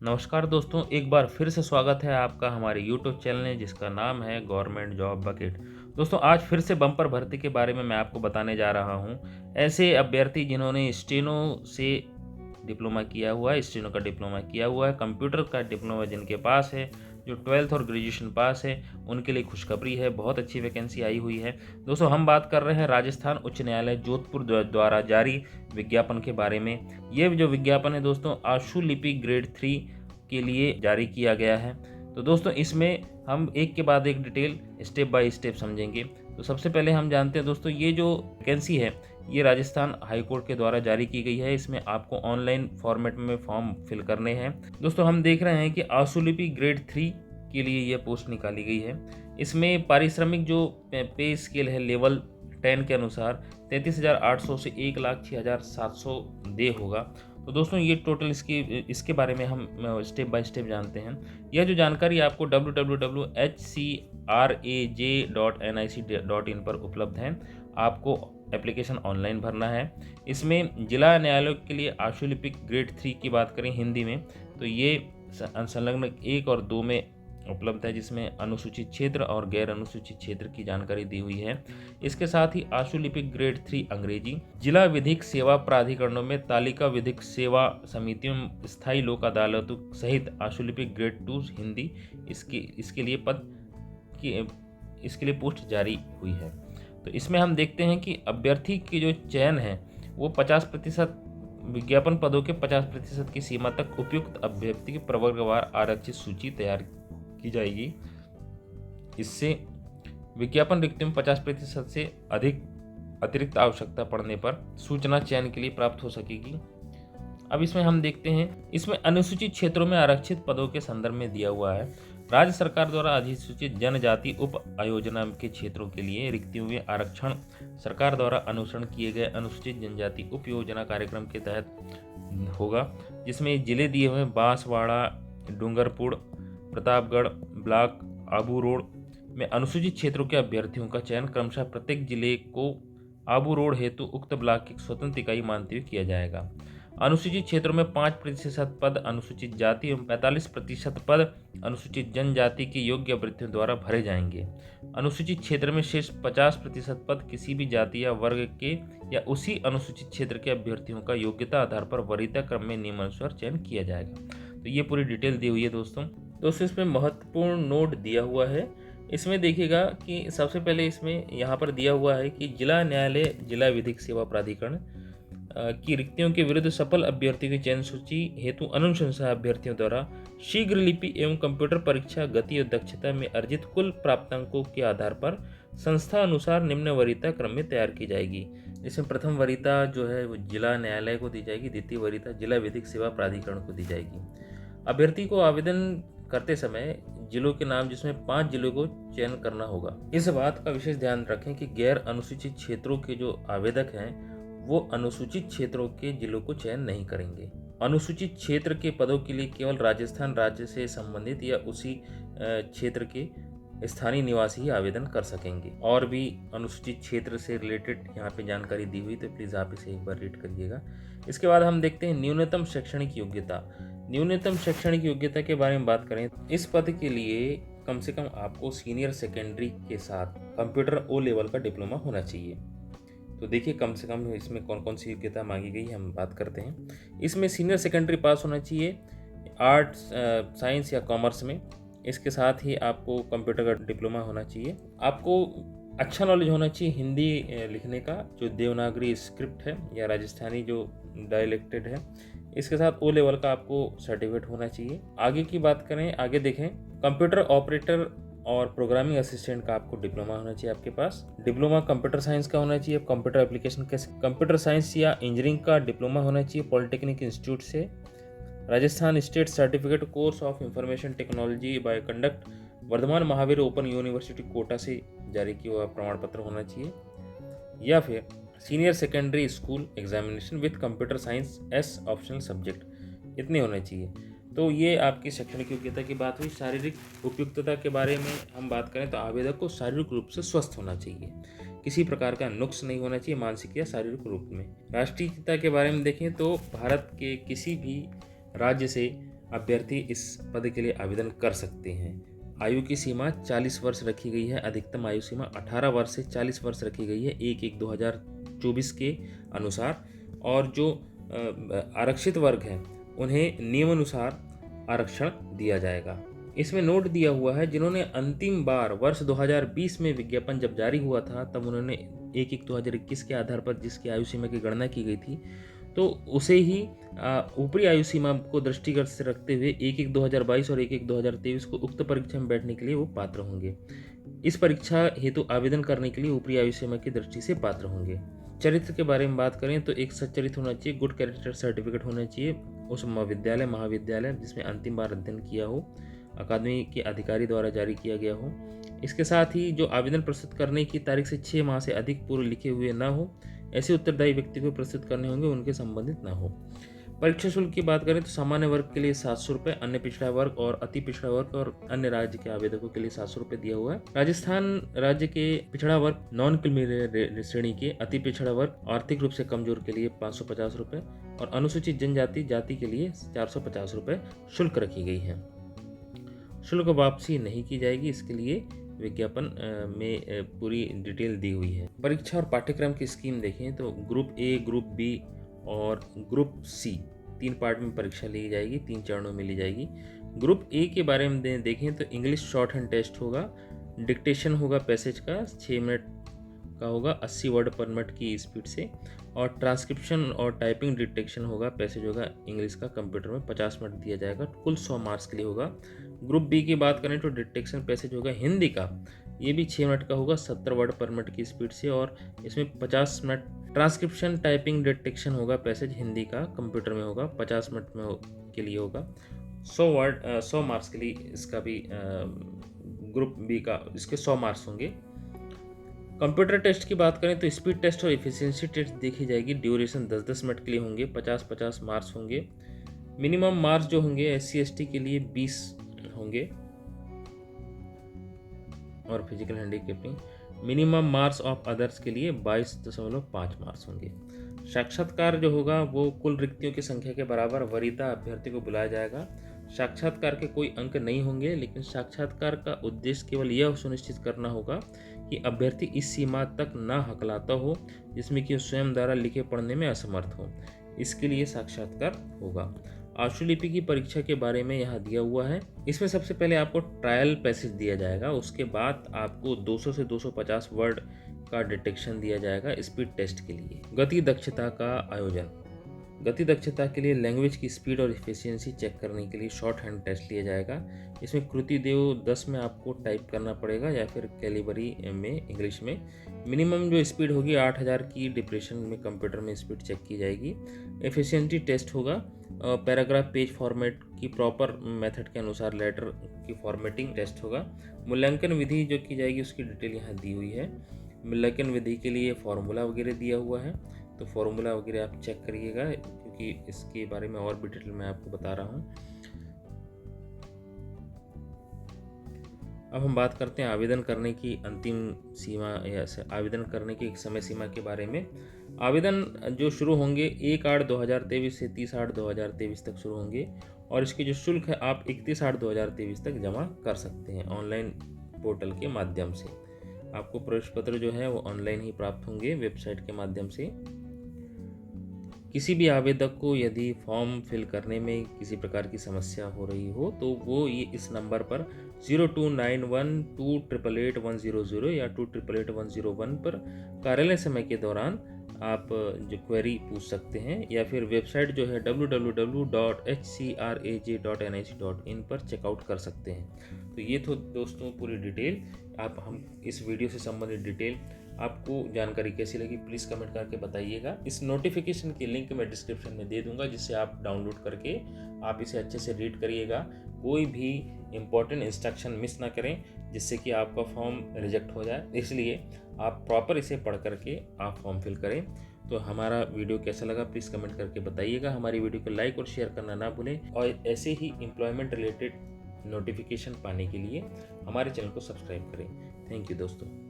नमस्कार दोस्तों, एक बार फिर से स्वागत है आपका हमारे यूट्यूब चैनल में जिसका नाम है गवर्नमेंट जॉब बकेट। दोस्तों, आज फिर से बम्पर भर्ती के बारे में मैं आपको बताने जा रहा हूं। ऐसे अभ्यर्थी जिन्होंने स्टेनो से डिप्लोमा किया हुआ है, स्टेनो का डिप्लोमा किया हुआ है, कंप्यूटर का डिप्लोमा जिनके पास है, जो 12th और ग्रेजुएशन पास है, उनके लिए खुशखबरी है। बहुत अच्छी वैकेंसी आई हुई है। दोस्तों, हम बात कर रहे हैं राजस्थान उच्च न्यायालय जोधपुर द्वारा जारी विज्ञापन के बारे में। ये जो विज्ञापन है दोस्तों, आशुलिपि ग्रेड 3 के लिए जारी किया गया है। तो दोस्तों, इसमें हम एक के बाद एक डिटेल स्टेप बाय स्टेप समझेंगे। तो सबसे पहले हम जानते हैं दोस्तों, ये जो वैकेंसी है ये राजस्थान हाई कोर्ट के द्वारा जारी की गई है। इसमें आपको ऑनलाइन फॉर्मेट में फॉर्म फिल करने हैं। दोस्तों, हम देख रहे हैं कि आशुलिपि ग्रेड 3 के लिए यह पोस्ट निकाली गई है। इसमें पारिश्रमिक जो पे स्केल है लेवल 10 के अनुसार 33,800 से 1,06,700 दे होगा। तो दोस्तों, ये टोटल इसके बारे में हम स्टेप बाय स्टेप जानते हैं। यह जो जानकारी आपको www.hcraj.nic.in पर उपलब्ध है। आपको एप्लीकेशन ऑनलाइन भरना है। इसमें जिला न्यायालयों के लिए आशुलिपिक ग्रेड 3 की बात करें हिंदी में, तो ये संलग्न 1 और 2 में उपलब्ध है, जिसमें अनुसूचित क्षेत्र और गैर अनुसूचित क्षेत्र की जानकारी दी हुई है। इसके साथ ही आशुलिपिक ग्रेड 3 अंग्रेजी, जिला विधिक सेवा प्राधिकरणों में तालिका विधिक सेवा समितियों, स्थायी लोक अदालतों सहित आशुलिपिक ग्रेड 2 हिंदी, इसके लिए पोस्ट जारी हुई है। तो इसमें हम देखते हैं कि अभ्यर्थी की जो चयन है वो 50% विज्ञापन पदों के 50% की सीमा तक उपयुक्त अभ्यर्थी की प्रवर्गवार आरक्षित सूची तैयार की जाएगी। इससे विज्ञापन रिक्तियों में 50% से अधिक अतिरिक्त आवश्यकता पड़ने पर सूचना चयन के लिए प्राप्त हो सकेगी। अब इसमें हम देखते हैं, इसमें अनुसूचित क्षेत्रों में आरक्षित पदों के संदर्भ में दिया हुआ है। राज्य सरकार द्वारा अधिसूचित जनजाति उप आयोजना के क्षेत्रों के लिए रिक्तियों में आरक्षण सरकार द्वारा अनुसरण किए गए अनुसूचित जनजाति उप योजना कार्यक्रम के तहत होगा, जिसमें जिले दिए हुए बांसवाड़ा, डूंगरपुर, प्रतापगढ़, ब्लॉक आबू रोड में अनुसूचित क्षेत्रों के अभ्यर्थियों का चयन क्रमशः प्रत्येक जिले को आबू रोड हेतु उक्त ब्लॉक की स्वतंत्र इकाई मानते हुए किया जाएगा। अनुसूचित क्षेत्रों में 5% पद अनुसूचित जाति एवं 45% पद अनुसूचित जनजाति के योग्य अभ्यर्थियों द्वारा भरे जाएंगे। अनुसूचित क्षेत्र में शेष 50% पद किसी भी जाति या वर्ग के या उसी अनुसूचित क्षेत्र के अभ्यर्थियों का योग्यता आधार पर वरीयता क्रम में नियमानुसार चयन किया जाएगा। तो ये पूरी डिटेल दी हुई है दोस्तों। इसमें महत्वपूर्ण नोट दिया हुआ है। इसमें देखिएगा कि सबसे पहले इसमें यहाँ पर दिया हुआ है कि जिला न्यायालय जिला विधिक सेवा प्राधिकरण की रिक्तियों के विरुद्ध सफल अभ्यर्थियों की चयन सूची हेतु अनुशंसा अभ्यर्थियों द्वारा शीघ्र लिपि एवं कंप्यूटर परीक्षा गति और दक्षता में अर्जित कुल प्राप्तांकों के आधार पर संस्था अनुसार निम्न वरीयता क्रम में तैयार की जाएगी। इसमें प्रथम वरीयता जो है वो जिला न्यायालय को दी जाएगी, द्वितीय वरीयता जिला विधिक सेवा प्राधिकरण को दी जाएगी। अभ्यर्थी को आवेदन करते समय जिलों के नाम, जिसमें 5 जिलों को चयन करना होगा। इस बात का विशेष ध्यान रखें कि गैर अनुसूचित क्षेत्रों के जो आवेदक हैं वो अनुसूचित क्षेत्रों के जिलों को चयन नहीं करेंगे। अनुसूचित क्षेत्र के पदों के लिए केवल राजस्थान राज्य से संबंधित या उसी क्षेत्र के स्थानीय निवासी ही आवेदन कर सकेंगे। और भी अनुसूचित क्षेत्र से रिलेटेड यहाँ पे जानकारी दी हुई, तो प्लीज़ आप इसे एक बार रीड करिएगा। इसके बाद हम देखते हैं न्यूनतम शैक्षणिक योग्यता। न्यूनतम शैक्षणिक योग्यता के बारे में बात करें, इस पद के लिए कम से कम आपको सीनियर सेकेंडरी के साथ कंप्यूटर O लेवल का डिप्लोमा होना चाहिए। तो देखिए कम से कम इसमें कौन कौन सी योग्यता मांगी गई है, हम बात करते हैं। इसमें सीनियर सेकेंडरी पास होना चाहिए आर्ट्स, साइंस या कॉमर्स में। इसके साथ ही आपको कंप्यूटर का डिप्लोमा होना चाहिए। आपको अच्छा नॉलेज होना चाहिए हिंदी लिखने का, जो देवनागरी स्क्रिप्ट है या राजस्थानी जो डायलेक्टेड है। इसके साथ O लेवल का आपको सर्टिफिकेट होना चाहिए। आगे की बात करें, आगे देखें, कंप्यूटर ऑपरेटर और प्रोग्रामिंग असिस्टेंट का आपको डिप्लोमा होना चाहिए आपके पास। डिप्लोमा कंप्यूटर साइंस का होना चाहिए, कंप्यूटर एप्लीकेशन कैसे, कंप्यूटर साइंस या इंजीनियरिंग का डिप्लोमा होना चाहिए पॉलिटेक्निक इंस्टीट्यूट से। Rajasthan state certificate course of information technology by conduct Vardhman Mahaveer Open University Kota से जारी किया हुआ प्रमाण पत्र होना चाहिए। या फिर senior secondary school examination with computer science S optional subject, इतने होने चाहिए। तो ये आपकी शैक्षणिक योग्यता की बात हुई। शारीरिक उपयुक्तता के बारे में हम बात करें तो आवेदक को शारीरिक रूप से स्वस्थ होना चाहिए, किसी प्रकार का नुक्स नहीं होना चाहिए मानसिक या शारीरिक रूप में। राष्ट्रीयता के बारे में देखें तो भारत के किसी भी राज्य से अभ्यर्थी इस पद के लिए आवेदन कर सकते हैं। आयु की सीमा 40 वर्ष रखी गई है। अधिकतम आयु सीमा 18 वर्ष से 40 वर्ष रखी गई है 1/1/2024 के अनुसार। और जो आरक्षित वर्ग है उन्हें नियमानुसार आरक्षण दिया जाएगा। इसमें नोट दिया हुआ है, जिन्होंने अंतिम बार वर्ष 2020 में विज्ञापन जब जारी हुआ था तब उन्होंने 1/1/2021 के आधार पर जिसकी आयु सीमा की गणना की गई थी, तो उसे ही ऊपरी आयु सीमा को दृष्टिगत से रखते हुए 1/1/2022 और 1/1/2023 को उक्त परीक्षा में बैठने के लिए वो पात्र होंगे। इस परीक्षा हेतु आवेदन करने के लिए ऊपरी आयु सीमा की दृष्टि से पात्र होंगे। चरित्र के बारे में बात करें तो एक सच्चरित्र होना चाहिए, गुड कैरेक्टर सर्टिफिकेट होना चाहिए उस विद्यालय महाविद्यालय जिसमें अंतिम बार अध्ययन किया हो, अकादमी के अधिकारी द्वारा जारी किया गया हो। इसके साथ ही जो आवेदन प्रस्तुत करने की तारीख से 6 माह से अधिक पूर्व लिखे हुए न हो, ऐसे उत्तरदायी व्यक्ति को प्रस्तुत करने होंगे, उनके संबंधित न हो। परीक्षा शुल्क की बात करें तो सामान्य वर्ग के लिए 700 रुपये, अन्य पिछड़ा वर्ग और अति पिछड़ा वर्ग और अन्य राज्य के आवेदकों के लिए 700 रुपये दिया हुआ है। राजस्थान राज्य के पिछड़ा वर्ग नॉन क्रीमी श्रेणी के अति पिछड़ा वर्ग आर्थिक रूप से कमजोर के लिए 550 रुपये और अनुसूचित जनजाति जाति के लिए 450 रुपये शुल्क रखी गई है। शुल्क वापसी नहीं की जाएगी, इसके लिए विज्ञापन में पूरी डिटेल दी हुई है। परीक्षा और पाठ्यक्रम की स्कीम देखें तो ग्रुप ए, ग्रुप बी और ग्रुप सी 3 पार्ट में परीक्षा ली जाएगी, 3 चरणों में ली जाएगी। ग्रुप ए के बारे में देखें तो इंग्लिश शॉर्ट हैंड टेस्ट होगा, डिक्टेशन होगा पैसेज का 6 मिनट का होगा 80 वर्ड पर मिनट की स्पीड से, और ट्रांसक्रिप्शन और टाइपिंग डिटेक्शन होगा, पैसेज होगा इंग्लिश का कंप्यूटर में 50 मिनट दिया जाएगा, कुल 100 मार्क्स के लिए होगा। ग्रुप बी की बात करें तो डिटेक्शन पैसेज होगा हिंदी का, ये भी 6 मिनट का होगा 70 वर्ड पर मिनट की स्पीड से, और इसमें 50 मिनट ट्रांसक्रिप्शन टाइपिंग डिटेक्शन होगा पैसेज हिंदी का कंप्यूटर में होगा 50 मिनट में के लिए होगा। 100 मार्क्स के लिए इसका भी ग्रुप बी का इसके 100 मार्क्स होंगे। कंप्यूटर टेस्ट की बात करें तो स्पीड टेस्ट और एफिशिएंसी टेस्ट देखी जाएगी, ड्यूरेशन 10-10 मिनट के लिए होंगे, 50-50 मार्क्स होंगे। मिनिमम मार्क्स जो होंगे SC/ST के लिए 20 होंगे और physical handicapping minimum marks of others के लिए 22.5 मार्क्स होंगे। साक्षात्कार जो होगा वो कुल रिक्तियों की संख्या के बराबर वरीयता अभ्यर्थी को बुलाया जाएगा। साक्षात्कार के कोई अंक नहीं होंगे, लेकिन साक्षात्कार का उद्देश्य केवल यह सुनिश्चित करना होगा कि अभ्यर्थी इस सीमा तक न हकलाता हो जिसमें कि स्वयं द्वारा लिखे पढ़ने में असमर्थ हो, इसके लिए साक्षात्कार होगा। आशुलिपि की परीक्षा के बारे में यहाँ दिया हुआ है। इसमें सबसे पहले आपको ट्रायल पैसेज दिया जाएगा, उसके बाद आपको 200 से 250 वर्ड का डिटेक्शन दिया जाएगा स्पीड टेस्ट के लिए। गति दक्षता का आयोजन, गति दक्षता के लिए लैंग्वेज की स्पीड और एफिशिएंसी चेक करने के लिए शॉर्ट हैंड टेस्ट लिया जाएगा। इसमें कृति देव 10 में आपको टाइप करना पड़ेगा या फिर कैलिबरी में इंग्लिश में। मिनिमम जो स्पीड होगी 8000 की डिप्रेशन में कंप्यूटर में स्पीड चेक की जाएगी। एफिशिएंसी टेस्ट होगा, पैराग्राफ पेज फॉर्मेट की प्रॉपर मेथड के अनुसार लेटर की फॉर्मेटिंग टेस्ट होगा। मूल्यांकन विधि जो की जाएगी उसकी डिटेल यहाँ दी हुई है। मूल्यांकन विधि के लिए फॉर्मूला वगैरह दिया हुआ है, तो फॉर्मूला वगैरह आप चेक करिएगा क्योंकि इसके बारे में और भी डिटेल मैं आपको बता रहा हूँ। अब हम बात करते हैं आवेदन करने की अंतिम सीमा या आवेदन करने की समय सीमा के बारे में। आवेदन जो शुरू होंगे 1/8/2023 से 30/8/2023 तक शुरू होंगे और इसकी जो शुल्क है आप 31/8/2023 तक जमा कर सकते हैं ऑनलाइन पोर्टल के माध्यम से। आपको प्रवेश पत्र जो है वो ऑनलाइन ही प्राप्त होंगे वेबसाइट के माध्यम से। किसी भी आवेदक को यदि फॉर्म फिल करने में किसी प्रकार की समस्या हो रही हो तो वो ये इस नंबर पर 0291288100 या 288101 पर कार्यालय समय के दौरान आप जो क्वेरी पूछ सकते हैं या फिर वेबसाइट जो है www.hcraj.nic.in पर चेकआउट कर सकते हैं। तो ये तो दोस्तों पूरी डिटेल हम इस वीडियो से संबंधित डिटेल आपको जानकारी कैसी लगी प्लीज़ कमेंट करके बताइएगा। इस नोटिफिकेशन की लिंक मैं डिस्क्रिप्शन में दे दूंगा जिससे आप डाउनलोड करके आप इसे अच्छे से रीड करिएगा, कोई भी इम्पोर्टेंट इंस्ट्रक्शन मिस ना करें जिससे कि आपका फॉर्म रिजेक्ट हो जाए, इसलिए आप प्रॉपर इसे पढ़ करके आप फॉर्म फिल करें। तो हमारा वीडियो कैसा लगा प्लीज़ कमेंट करके बताइएगा। हमारी वीडियो को लाइक और शेयर करना ना भूलें और ऐसे ही एम्प्लॉयमेंट रिलेटेड नोटिफिकेशन पाने के लिए हमारे चैनल को सब्सक्राइब करें। थैंक यू दोस्तों।